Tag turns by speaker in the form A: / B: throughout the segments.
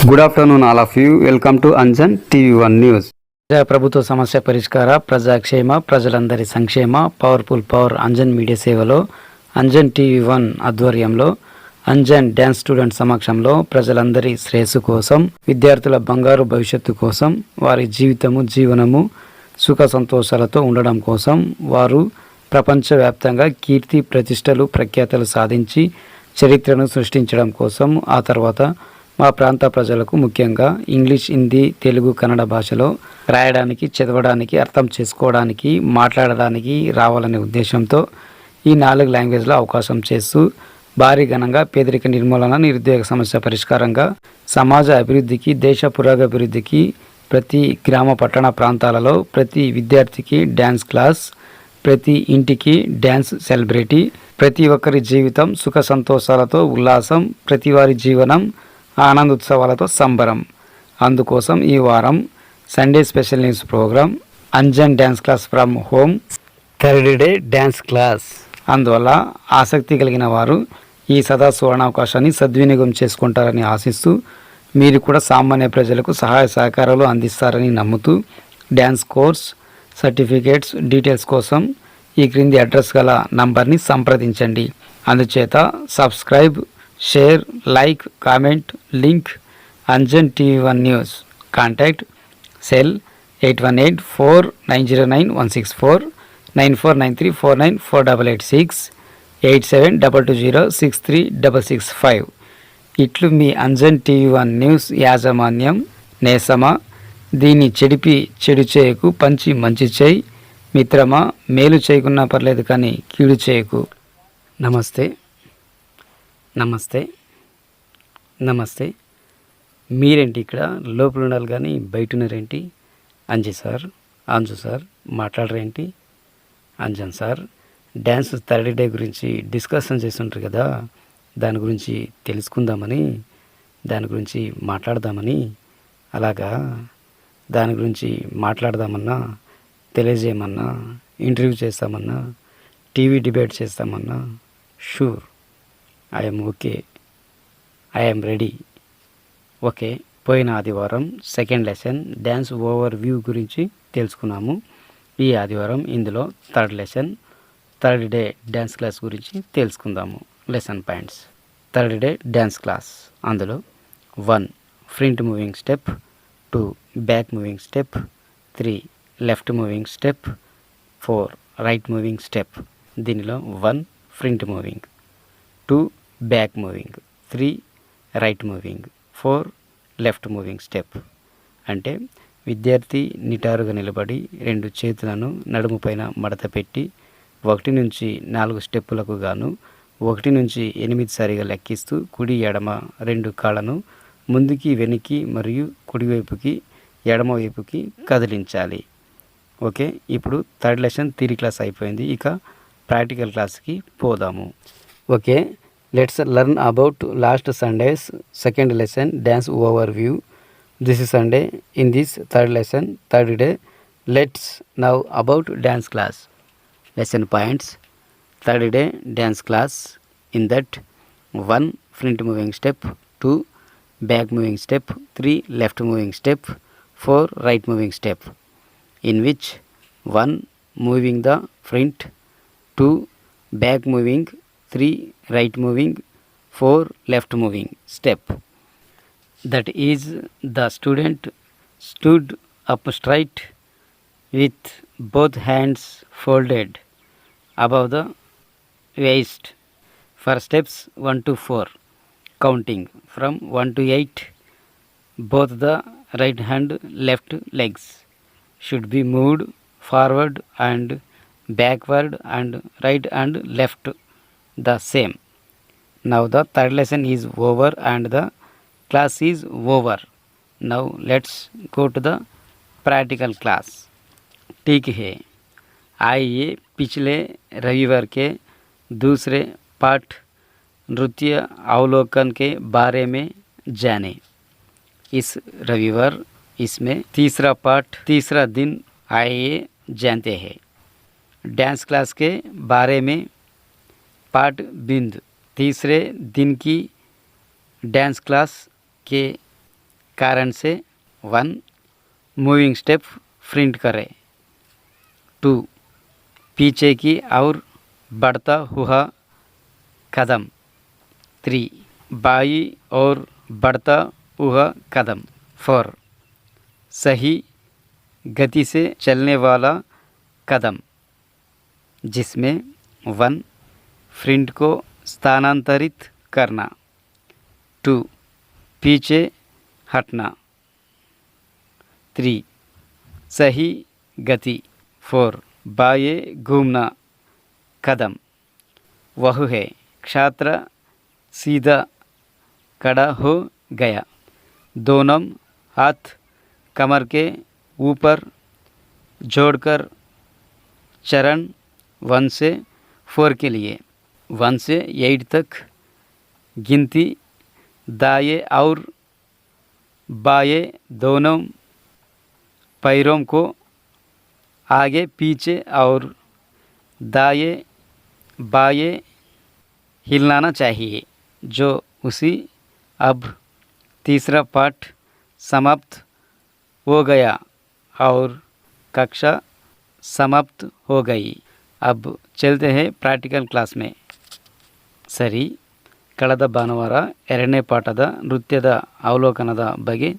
A: Good afternoon all of you. Welcome to Anjan TV one news.
B: ప్రభుత్వ సమస్య పరిష్కార, ప్రజాక్షేమ, ప్రజలందరి సంక్షేమ, పవర్ఫుల్ పవర్ అంజన్ మీడియా సేవలో అంజన్ టీవీ1 ఆధ్వర్యంలో అంజన్ డ్యాన్స్ స్టూడెంట్ సమక్షంలో ప్రజలందరి శ్రేయస్సు కోసం, విద్యార్థుల బంగారు భవిష్యత్తు కోసం, వారి జీవనము సుఖ సంతోషాలతో ఉండడం కోసం, వారు ప్రపంచవ్యాప్తంగా కీర్తి ప్రతిష్టలు ప్రఖ్యాతలు సాధించి చరిత్రను సృష్టించడం కోసం, ఆ తర్వాత మా ప్రాంత ప్రజలకు ముఖ్యంగా ఇంగ్లీష్, హిందీ, తెలుగు, కన్నడ భాషలో రాయడానికి, చదవడానికి, అర్థం చేసుకోవడానికి, మాట్లాడడానికి రావాలనే ఉద్దేశంతో ఈ 4 లాంగ్వేజ్లో అవకాశం చేస్తూ భారీ ఘనంగా పేదరిక నిర్మూలన, నిరుద్యోగ సమస్య పరిష్కారంగా, సమాజ అభివృద్ధికి, దేశ పురోగభివృద్ధికి ప్రతి గ్రామ పట్టణ ప్రాంతాలలో ప్రతి విద్యార్థికి డ్యాన్స్ క్లాస్, ప్రతి ఇంటికి డ్యాన్స్ సెలబ్రిటీ, ప్రతి ఒక్కరి జీవితం సుఖ సంతోషాలతో ఉల్లాసం, ప్రతి వారి జీవనం ఆనందోత్సవాలతో సంబరం. అందుకోసం ఈ వారం Sunday special news program Anjan dance class from home, third day dance class. అందువల్ల ఆసక్తి కలిగిన వారు ఈ సదా సువర్ణావకాశాన్ని సద్వినియోగం చేసుకుంటారని ఆశిస్తూ, మీరు కూడా సామాన్య ప్రజలకు సహాయ సహకారాలు అందిస్తారని నమ్ముతూ, డ్యాన్స్ కోర్స్ సర్టిఫికేట్స్ డీటెయిల్స్ కోసం ఈ క్రింది అడ్రస్ గల నంబర్ని సంప్రదించండి. అందుచేత subscribe, share, like, comment, link Anjan TV one news. Contact cell 8184909164, 9493494886, 8722063665. ఇట్లు మీ అంజన్ టీవీ1 న్యూస్ యాజమాన్యం. నేసమా దీన్ని చెడిపి చెడు చేయకు, పంచి మంచి చేయి. మిత్రమా మేలు చేయకున్నా పర్లేదు కానీ కీడు చేయకు. నమస్తే నమస్తే నమస్తే. మీరేంటి ఇక్కడ లోపల ఉండాలి కానీ బయట ఉన్నారేంటి? అంజీ సార్, అంజు సార్ మాట్లాడరేంటి? Anjan sir dance third day గురించి డిస్కషన్ చేస్తుంటారు కదా, దాని గురించి తెలుసుకుందామని, దాని గురించి మాట్లాడదామని, అలాగా దాని గురించి మాట్లాడదామన్నా, తెలియజేయమన్నా, ఇంటర్వ్యూ చేస్తామన్నా, టీవీ డిబేట్ చేస్తామన్నా, sure I'm okay, I'm ready. Okay, పోయిన ఆదివారం second lesson dance overview గురించి తెలుసుకున్నాము. ఈ ఆదివారం ఇందులో third lesson third day dance class గురించి తెలుసుకుందాము. Lesson points. Third day dance class. అందులో 1 front moving step, 2 back moving step, 3 left moving step, 4 right moving step. దీనిలో 1 front moving, 2 back moving, 3 right moving, 4 left moving step. అంటే విద్యార్థి నిటారుగా నిలబడి 2 చేతులను నడుము పైన మడత పెట్టి 1 నుంచి 4 స్టెప్పులకు గాను 1 నుంచి 8 సారిగా లెక్కిస్తూ కుడి ఎడమ 2 కాళ్ళను ముందుకి వెనక్కి మరియు కుడివైపుకి ఎడమ వైపుకి కదిలించాలి. ఓకే, ఇప్పుడు థర్డ్ లెసన్ థియరీ క్లాస్ అయిపోయింది. ఇక ప్రాక్టికల్ క్లాస్కి పోదాము. Okay, let's learn about last Sunday's second lesson dance overview. This is Sunday. In this third lesson, third day, let's now about dance class. Lesson points. Third day dance class. In that 1 front moving step, 2 back moving step, 3 left moving step, 4 right moving step. In which 1 moving the front, 2 back moving, 3 right moving, 4 left moving step. That is, the student stood up straight with both hands folded above the waist for steps 1 to 4, counting from 1 to 8. Both the right hand left legs should be moved forward and backward, and right and left the same. Now the third lesson is over and the class is over. Now let's go to the practical class. ठीक है, आइए पिछले रविवार के दूसरे पाठ नृत्य अवलोकन के बारे में जाने. इस रविवार इसमें तीसरा पाठ, तीसरा दिन आइए जानते हैं. डांस क्लास के बारे में पाठ बिंद तीसरे दिन की डांस क्लास के कारण से 1 मूविंग स्टेप फ्रंट करें। 2 पीछे की और बढ़ता हुआ कदम। 3 बाई और बढ़ता हुआ कदम। 4 सही गति से चलने वाला कदम, जिसमें 1 फ्रंट को स्थानांतरित करना। 2 पीछे हटना। 3 सही गति। 4 बाएं घूमना कदम। वह है छात्र सीधा खड़ा हो गया। दोनों हाथ कमर के ऊपर जोड़कर चरण 1 से 4 के लिए 1 से 8 तक गिनती दाएं और बाएं दोनों पैरों को आगे पीछे और दाएं बाएं हिलाना चाहिए। जो उसी अब तीसरा पाठ समाप्त हो गया और कक्षा समाप्त हो गई। अब चलते हैं प्रैक्टिकल क्लास में। ಸರಿ, ಕಳೆದ ಭಾನುವಾರ 2ನೇ ಪಾಠದ ನೃತ್ಯದ ಅವಲೋಕನದ ಬಗ್ಗೆ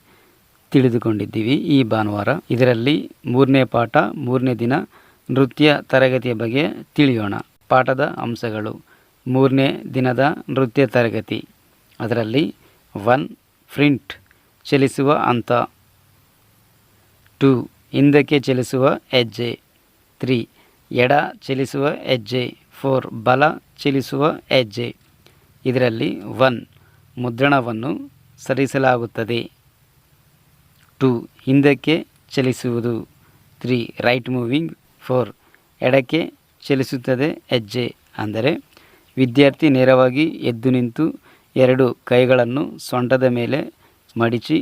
B: ತಿಳಿದುಕೊಂಡಿದ್ದೀವಿ. ಈ ಭಾನುವಾರ ಇದರಲ್ಲಿ 3ನೇ ಪಾಠ 3ನೇ ದಿನ ನೃತ್ಯ ತರಗತಿಯ ಬಗ್ಗೆ ತಿಳಿಯೋಣ. ಪಾಠದ ಅಂಶಗಳು: 3ನೇ ದಿನದ ನೃತ್ಯ ತರಗತಿ. ಅದರಲ್ಲಿ 1 ಫ್ರಂಟ್ ಚಲಿಸುವ ಹಂತ. 2 ಹಿಂದಕ್ಕೆ ಚಲಿಸುವ ಹೆಜ್ಜೆ. 3 ಎಡ ಚಲಿಸುವ ಹೆಜ್ಜೆ. 4 ಬಲ ಚಲಿಸುವ ಹೆಜ್ಜೆ. ಇದರಲ್ಲಿ 1 ಮುದ್ರಣವನ್ನು ಸರಿಸಲಾಗುತ್ತದೆ. 2 ಹಿಂದಕ್ಕೆ ಚಲಿಸುವುದು. 3 ರೈಟ್ ಮೂವಿಂಗ್. 4 ಎಡಕ್ಕೆ ಚಲಿಸುತ್ತದೆ ಹೆಜ್ಜೆ. ಅಂದರೆ ವಿದ್ಯಾರ್ಥಿ ನೇರವಾಗಿ ಎದ್ದು ನಿಂತು 2 ಕೈಗಳನ್ನು ಸೊಂಟದ ಮೇಲೆ ಮಡಿಚಿ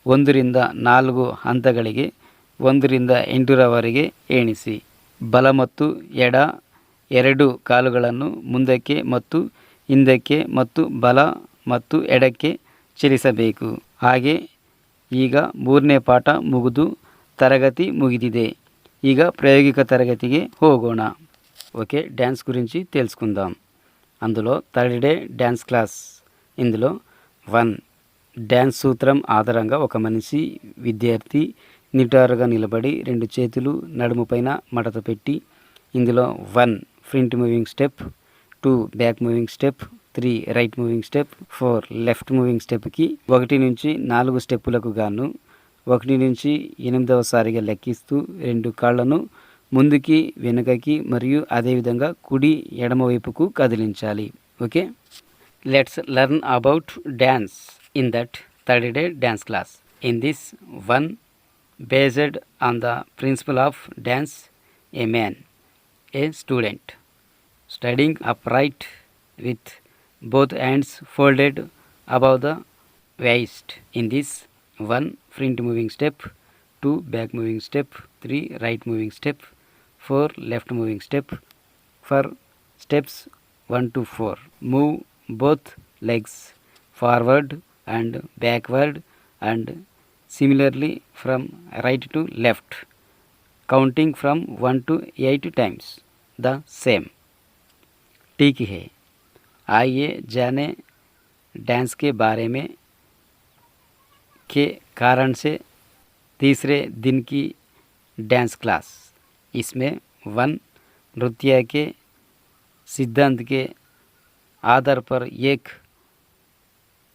B: 1 ರಿಂದ 4 ಹಂತಗಳಿಗೆ 1 ರಿಂದ 8ರವರೆಗೆ ಎಣಿಸಿ. ಬಲ ಮತ್ತು ಎಡ 2 ಕಾಲುಗಳನ್ನು ಮುಂದಕ್ಕೆ ಮತ್ತು ಹಿಂದಕ್ಕೆ ಮತ್ತು ಬಲ ಮತ್ತು ಎಡಕ್ಕೆ ಚಲಿಸಬೇಕು. ಹಾಗೆ ಈಗ 3ನೇ ಪಾಠ ಮುಗಿದು తరగతి ముగిదిదే. ಈಗ ప్రాయోగిక తరగతికి ಹೋಗೋಣ. ఓకే, డ్యాన్స్ గురించి తెలుసుకుందాం. అందులో థర్డ్ డే డ్యాన్స్ క్లాస్. ఇందులో 1 డ్యాన్స్ సూత్రం ఆధారంగా ఒక మనిషి విద్యార్థి నిటారుగా నిలబడి 2 చేతులు నడుము పైన మడత పెట్టి ఇందులో 1 front moving step, 2 back moving step, 3 right moving step, 4 left moving స్టెప్కి 1 నుంచి 4 స్టెప్పులకు గాను 1 నుంచి 8వసారిగా లెక్కిస్తూ 2 కాళ్లను ముందుకి వెనుకకి మరియు అదేవిధంగా కుడి ఎడమ వైపుకు కదిలించాలి. Okay, let's learn about dance in that third day dance class. In this 1 based on the principle of dance, a man, a student, standing upright with both hands folded above the waist. In this 1 front moving step, 2 back moving step, 3 right moving step, 4 left moving step. For steps 1 to 4, move both legs forward and backward and similarly from right to left, counting from 1 to 8 times the same. ठीक है, आइए जाने dance के बारे में के कारण से तीसरे दिन की डांस क्लास. इसमें 1 नृत्य के सिद्धांत के आधार पर एक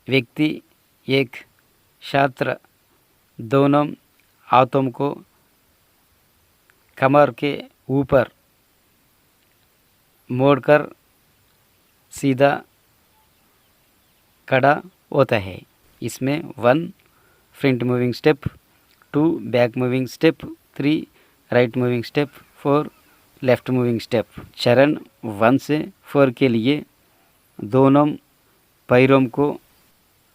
B: व्यक्ति एक छात्र दोनों हाथों को कमर के ऊपर मोड़कर सीधा खड़ा होता है. इसमें 1 front moving step, 2 back moving step, 3 right moving step, 4 left moving step. चरण 1 से 4 के लिए दोनों पैरों को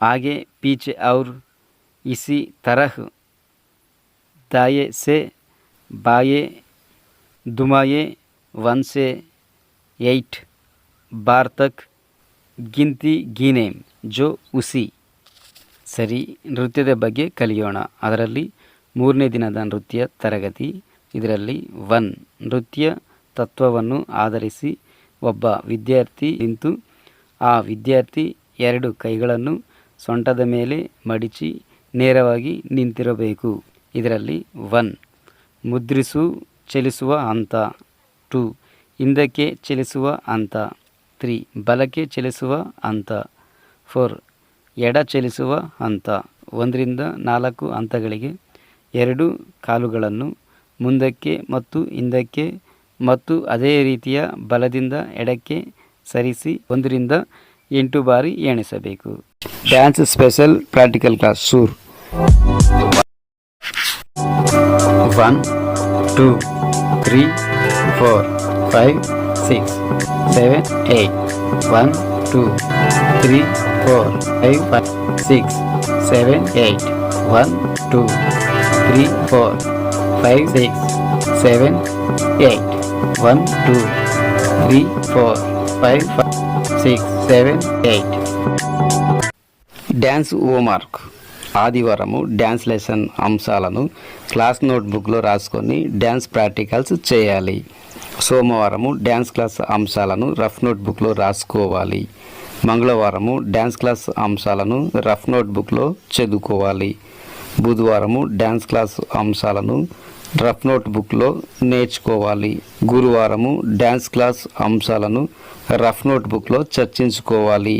B: आगे पीछे और इसी तरह दाएं से बाएं दुमाएं 1 से 8 बार तक गिनती गिने. जो उसी ಸರಿ, ನೃತ್ಯದ ಬಗ್ಗೆ ಕಲಿಯೋಣ. ಅದರಲ್ಲಿ 3ನೇ ದಿನದ ನೃತ್ಯ ತರಗತಿ. ಇದರಲ್ಲಿ 1 ನೃತ್ಯ ತತ್ವವನ್ನು ಆಧರಿಸಿ ಒಬ್ಬ ವಿದ್ಯಾರ್ಥಿ ನಿಂತು ಆ ವಿದ್ಯಾರ್ಥಿ 2 ಕೈಗಳನ್ನು ಸೊಂಟದ ಮೇಲೆ ಮಡಿಚಿ ನೇರವಾಗಿ ನಿಂತಿರಬೇಕು. ಇದರಲ್ಲಿ 1 ಮುದ್ರಿಸು ಚಲಿಸುವ ಹಂತ, 2 ಹಿಂದಕ್ಕೆ ಚಲಿಸುವ ಹಂತ, 3 ಬಲಕ್ಕೆ ಚಲಿಸುವ ಹಂತ, 4 ಎಡ ಚಲಿಸುವ ಹಂತ. 1ರಿಂದ 4 ಹಂತಗಳಿಗೆ 2 ಕಾಲುಗಳನ್ನು ಮುಂದಕ್ಕೆ ಮತ್ತು ಹಿಂದಕ್ಕೆ ಮತ್ತು ಅದೇ ರೀತಿಯ ಬಲದಿಂದ ಎಡಕ್ಕೆ ಸರಿಸಿ 1ರಿಂದ 8 ಬಾರಿ ಎಣಿಸಬೇಕು. ಡ್ಯಾನ್ಸ್ ಸ್ಪೆಷಲ್ ಪ್ರಾಕ್ಟಿಕಲ್ ಕ್ಲಾಸ್ ಶುರು. 1 2 3 4 5 6 7 8 1 2 3 4 5 6 7 8 1 2 3 4 5 6 7 8 1 2 3 4 5 6 7 8. Dance homework. ఆదివారము డ్యాన్స్ లెసన్ అంశాలను క్లాస్ నోట్బుక్లో రాసుకొని డ్యాన్స్ ప్రాక్టికల్స్ చేయాలి. సోమవారము డ్యాన్స్ క్లాస్ అంశాలను రఫ్ నోట్బుక్లో రాసుకోవాలి. మంగళవారము డ్యాన్స్ క్లాస్ అంశాలను రఫ్ నోట్బుక్లో చదువుకోవాలి. బుధవారము డ్యాన్స్ క్లాస్ అంశాలను రఫ్ నోట్బుక్లో నేర్చుకోవాలి. గురువారము డ్యాన్స్ క్లాస్ అంశాలను రఫ్ నోట్బుక్లో చర్చించుకోవాలి.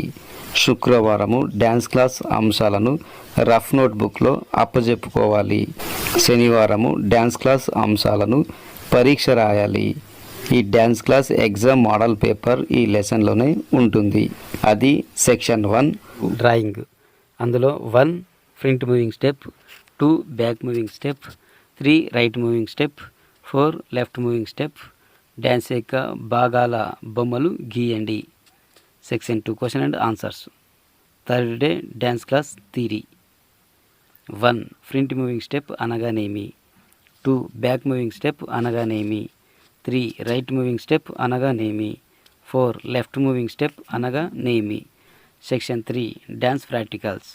B: శుక్రవారము డ్యాన్స్ క్లాస్ అంశాలను రఫ్ నోట్బుక్లో అప్పజెప్పుకోవాలి. శనివారము డ్యాన్స్ క్లాస్ అంశాలను పరీక్ష రాయాలి. ఈ dance class exam model paper ఈ లెసన్లోనే ఉంటుంది. అది సెక్షన్ 1 డ్రాయింగ్. అందులో 1 front moving step, 2 back moving step, 3 right moving step, 4 left moving step. Dance యొక్క భాగాల బొమ్మలు గీయండి. Section 2 question and answers. Third day dance class theory. 1 front moving step అనగానేమి, 2 back moving step అనగానేమి, 3 రైట్ మూవింగ్ స్టెప్ అనగానేమి, 4 left moving step అనగానేమి. Section 3 dance practicals.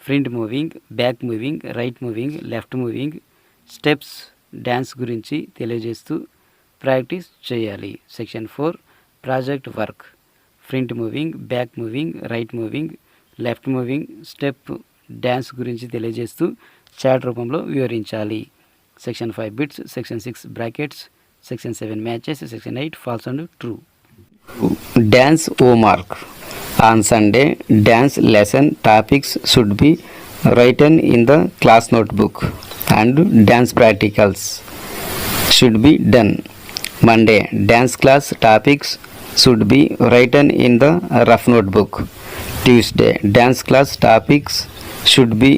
B: Front moving, back moving, right moving, left moving steps dance గురించి తెలియజేస్తూ practice చేయాలి. Section 4 project work. Front moving, back moving, right moving, left moving step dance గురించి తెలియజేస్తూ chart రూపంలో వివరించాలి. Section 5 bits, section 6 brackets, section 7 matches, section 8 false and true. Dance homework. On Sunday dance lesson topics should be written in the class notebook and dance practicals should be done. Monday dance class topics should be written in the rough notebook. Tuesday dance class topics should be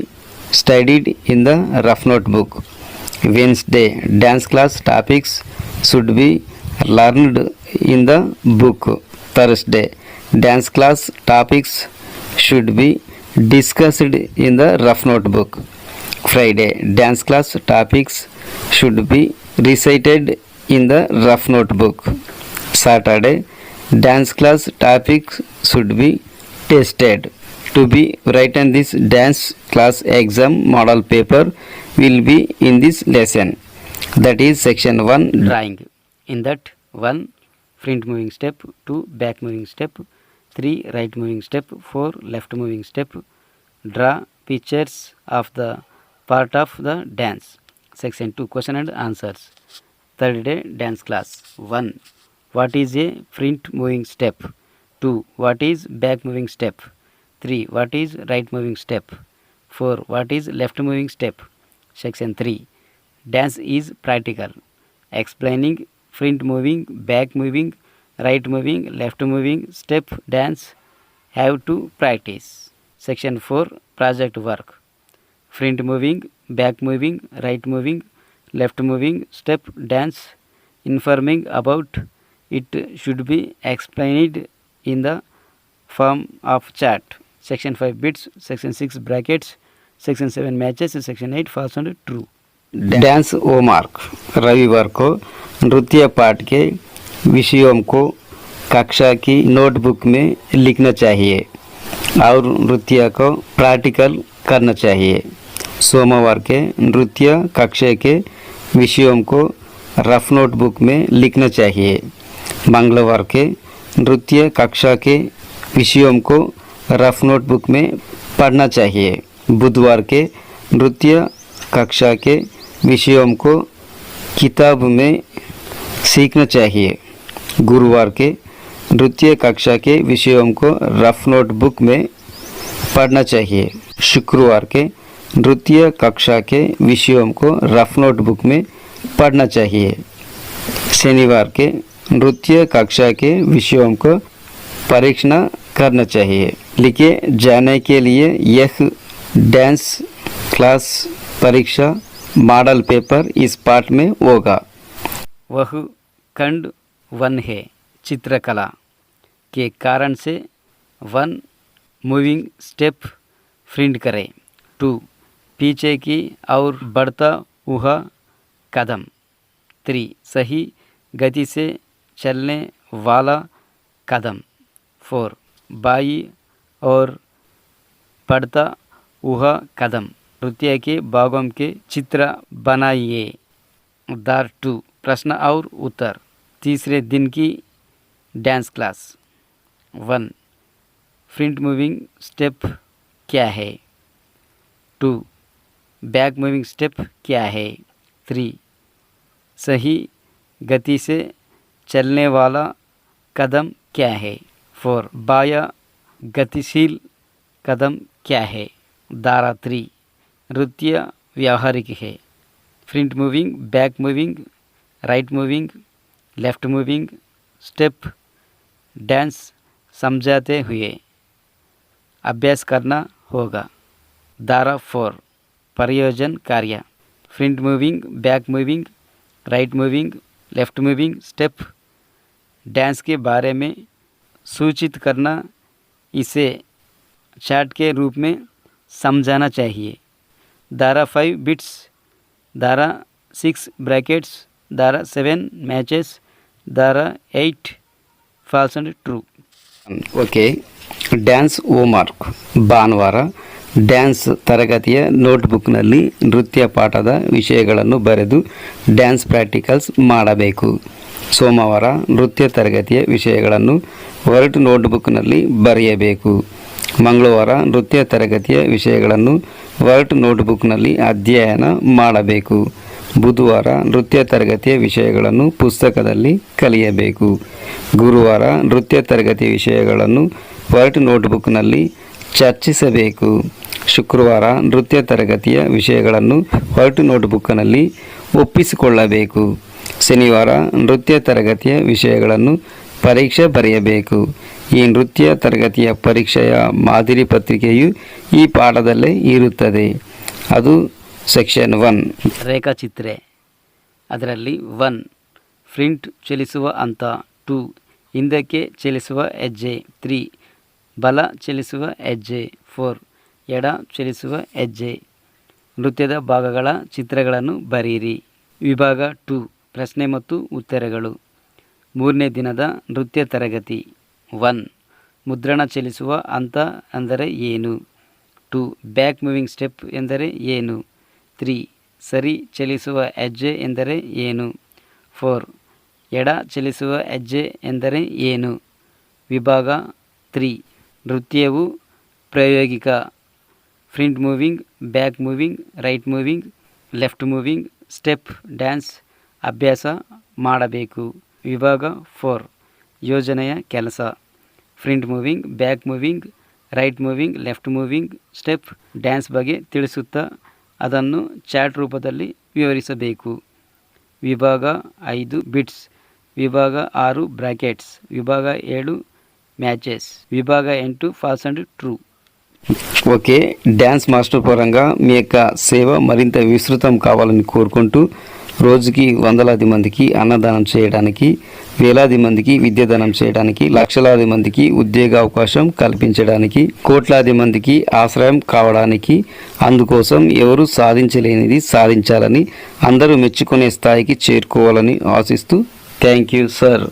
B: studied in the rough notebook. Wednesday dance class topics should be learned in the book. Thursday dance class topics should be discussed in the rough notebook. Friday dance class topics should be recited in the rough notebook. Saturday dance class topics should be tested. To be written this dance class exam model paper will be in this lesson. That is section 1 drawing. In that 1 front moving step, 2 back moving step, 3 right moving step, 4 left moving step. Draw pictures of the part of the dance. Section 2 question and answers. Third day dance class. 1 what is a front moving step, 2 what is back moving step, 3 what is right moving step, 4 what is left moving step. Section 3 dance is practical, explaining front moving, back moving, right moving, left moving step dance have to practice. Section 4 project work. Front moving, back moving, right moving, left moving step dance informing about it should be explained in the form of chart. Section 5 bits, section 6 brackets, section 7 matches, section 8 false and true. Dance homework. रविवार को नृत्य पाठ के विषयों को कक्षा की notebook में लिखना चाहिए.
A: और नृत्य को प्रैक्टिकल करना चाहिए। सोमवार के नृत्य कक्षा के विषयों को रफ नोटबुक में लिखना चाहिए। मंगलवार के नृत्य कक्षा के विषयों को रफ नोटबुक में पढ़ना चाहिए। बुधवार के नृत्य कक्षा के विषयों को किताब में सीखना चाहिए। गुरुवार के नृत्य कक्षा के विषयों को रफ नोटबुक में पढ़ना चाहिए। शुक्रवार के नृत्य कक्षा के विषयों को रफ नोटबुक में पढ़ना चाहिए। शनिवार के नृत्य कक्षा के विषयों को परीक्षण करना चाहिए। लिखे जाने के लिए यह डांस क्लास परीक्षा मॉडल पेपर इस पाठ में होगा।
B: वह खंड 1 है चित्रकला के कारण से 1 मूविंग स्टेप प्रिंट करें। 2 पीछे की और बढ़ता हुआ कदम। 3 सही गति से चलने वाला कदम। 4 बाई और बढ़ता हुआ कदम। नृत्य के भागों के चित्र बनाइए। उदाहरण 2 प्रश्न और उत्तर। तीसरे दिन की dance class. 1 front moving step क्या है। 2 बैक मूविंग स्टेप क्या है। 3 सही गति से चलने वाला कदम क्या है। 4 बाया गतिशील कदम क्या है। धारा 3 नृत्य व्यावहारिक है। Front moving, back moving, right moving, left moving step dance समझाते हुए अभ्यास करना होगा। धारा 4 प्रयोजन कार्य। Front moving, back moving, right moving, left moving step dance के बारे में सूचित करना, इसे चार्ट के रूप में समझाना चाहिए। धारा 5 बिट्स, धारा 6 ब्रैकेट्स, धारा 7 मैचेस, धारा 8 false and true.
A: Okay, dance homework. ಭಾನುವಾರ ಡ್ಯಾನ್ಸ್ ತರಗತಿಯ ನೋಟ್ಬುಕ್ನಲ್ಲಿ ನೃತ್ಯ ಪಾಠದ ವಿಷಯಗಳನ್ನು ಬರೆದು ಡ್ಯಾನ್ಸ್ ಪ್ರಾಕ್ಟಿಕಲ್ಸ್ ಮಾಡಬೇಕು. ಸೋಮವಾರ ನೃತ್ಯ ತರಗತಿಯ ವಿಷಯಗಳನ್ನು ವರ್ಡ್ ನೋಟ್ಬುಕ್ನಲ್ಲಿ ಬರೆಯಬೇಕು. ಮಂಗಳವಾರ ನೃತ್ಯ ತರಗತಿಯ ವಿಷಯಗಳನ್ನು ವರ್ಡ್ ನೋಟ್ಬುಕ್ನಲ್ಲಿ ಅಧ್ಯಯನ ಮಾಡಬೇಕು. ಬುಧವಾರ ನೃತ್ಯ ತರಗತಿಯ ವಿಷಯಗಳನ್ನು ಪುಸ್ತಕದಲ್ಲಿ ಕಲಿಯಬೇಕು. ಗುರುವಾರ ನೃತ್ಯ ತರಗತಿಯ ವಿಷಯಗಳನ್ನು ವರ್ಡ್ ನೋಟ್ಬುಕ್ನಲ್ಲಿ ಚರ್ಚಿಸಬೇಕು. ಶುಕ್ರವಾರ ನೃತ್ಯ ತರಗತಿಯ ವಿಷಯಗಳನ್ನು ವರ್ಡ್ ನೋಟ್ಬುಕ್ನಲ್ಲಿ ಒಪ್ಪಿಸಿಕೊಳ್ಳಬೇಕು. ಶನಿವಾರ ನೃತ್ಯ ತರಗತಿಯ ವಿಷಯಗಳನ್ನು ಪರೀಕ್ಷೆ ಬರೆಯಬೇಕು. ಈ ನೃತ್ಯ ತರಗತಿಯ ಪರೀಕ್ಷೆಯ ಮಾದರಿ ಪತ್ರಿಕೆಯು ಈ ಪಾಠದಲ್ಲೇ ಇರುತ್ತದೆ. ಅದು ಸೆಕ್ಷನ್ 1
B: ರೇಖಾಚಿತ್ರೆ. ಅದರಲ್ಲಿ 1 ಫ್ರಂಟ್ ಚಲಿಸುವ ಹಂತ, 2 ಹಿಂದಕ್ಕೆ ಚಲಿಸುವ ಹೆಜ್ಜೆ, 3 ಬಲ ಚಲಿಸುವ ಹೆಜ್ಜೆ, 4 ಎಡ ಚಲಿಸುವ ಹೆಜ್ಜೆ. ನೃತ್ಯದ ಭಾಗಗಳ ಚಿತ್ರಗಳನ್ನು ಬರೆಯಿರಿ. ವಿಭಾಗ 2 ಪ್ರಶ್ನೆ ಮತ್ತು ಉತ್ತರಗಳು. 3ನೇ ದಿನದ ನೃತ್ಯ ತರಗತಿ. 1 ಮುದ್ರಣ ಚಲಿಸುವ ಹಂತ ಅಂದರೆ ಏನು. 2 ಬ್ಯಾಕ್ ಮೂವಿಂಗ್ ಸ್ಟೆಪ್ ಎಂದರೆ ಏನು. 3 ಸರಿ ಚಲಿಸುವ ಹೆಜ್ಜೆ ಎಂದರೆ ಏನು. 4 ಎಡ ಚಲಿಸುವ ಹೆಜ್ಜೆ ಎಂದರೆ ಏನು. ವಿಭಾಗ 3 ನೃತ್ಯವು ಪ್ರಾಯೋಗಿಕ. Front moving, back moving, right moving, left moving step dance ಅಭ್ಯಾಸ ಮಾಡಬೇಕು. ವಿಭಾಗ 4 ಯೋಜನೆಯ ಕೆಲಸ. Front moving, back moving, right moving, left moving step dance ಬಗ್ಗೆ ತಿಳಿಸುತ್ತಾ ಅದನ್ನು ಚಾರ್ಟ್ ರೂಪದಲ್ಲಿ ವಿವರಿಸಬೇಕು. ವಿಭಾಗ 5 ಬಿಟ್ಸ್. ವಿಭಾಗ 6 ಬ್ರಾಕೆಟ್ಸ್. విభాగ 7 మ్యాచెస్. విభాగ 8 false and true.
A: Okay, dance master పరంగా మీ యొక్క సేవ మరింత విస్తృతం కావాలని కోరుకుంటూ రోజుకి వందలాది మందికి అన్నదానం చేయడానికి, వేలాది మందికి విద్యాదానం చేయడానికి, లక్షలాది మందికి ఉద్యోగ అవకాశం కల్పించడానికి, కోట్లాది మందికి ఆశ్రయం కావడానికి, అందుకోసం ఎవరు సాధించలేనిది సాధించాలని, అందరూ మెచ్చుకునే స్థాయికి చేరుకోవాలని ఆశిస్తూ థ్యాంక్ యూ సార్.